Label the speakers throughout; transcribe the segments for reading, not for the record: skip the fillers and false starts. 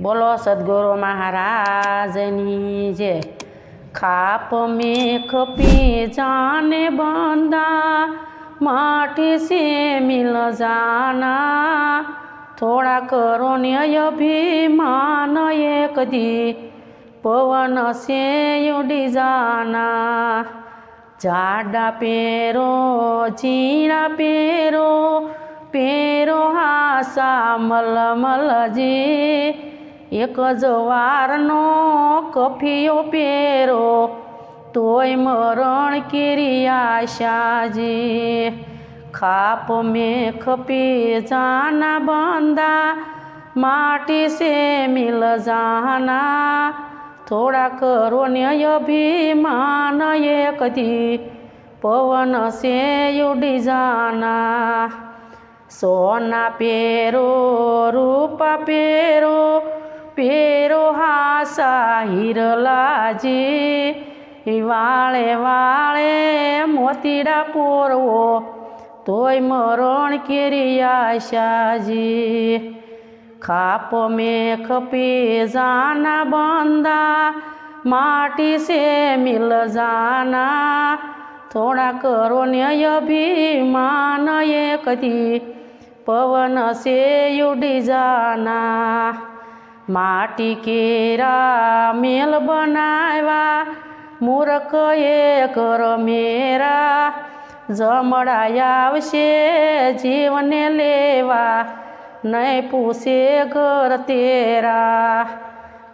Speaker 1: बोलो सद्गुरु महाराजनी जय। खाप में खपी जाने बंदा, माटी से मिल जाना। थोड़ा करो अभिमान, एक दी पवन से उड़ी जाना। जाडा पेरो चीड़ा पेरो, पेरो हासा मलमल जी। एक जवारनो कफियो पेरो, तोय मरण केरी आशा जी। खाप में खपी जाना बंदा, माटी से मिल जाना। थोड़ा करो अभिमान, एक दी पवन से उड़ी जाना। सोना पेरो रूपा पेरो, पेरो हासा हिरला जी। वाले वाले मोतीड़ा पोरवो, तोय मरण केरी आशा जी। खाप में खपी जाना बंदा, माटी से मिल जाना। थोड़ा करो अभिमान, एक दी पवन से उड़ी जाना। माटी केरा मेल बनावा, मूर्ख एक मेरा। जमड़ायावशे जीवने लेवा, नहीं पूछे घर तेरा।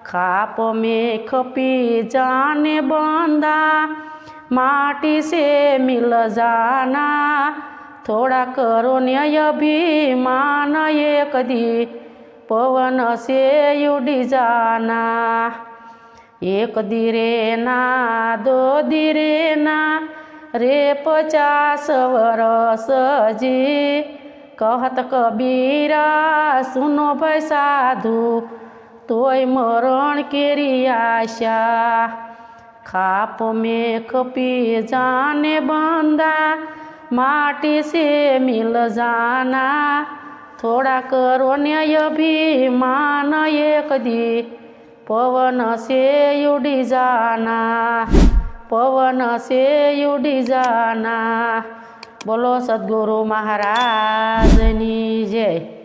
Speaker 1: खाप में खपी जाने बंदा, माटी से मिल जाना। थोड़ा करो अभिमान, एक दी पवन से उड़ी जाना। एक दिरे ना दो दिरे ना, रे 50 वर्ष जी। कहत कबीरा सुनो भाई साधु, तोय मरण केरी आशा। खाप में खपी जाने बंदा, माटी से मिल जाना। थोड़ा करो अभिमान, एक दी पवन से उड़ी जाना। पवन से उड़ी जाना। बोलो सद्गुरु महाराजनी जय।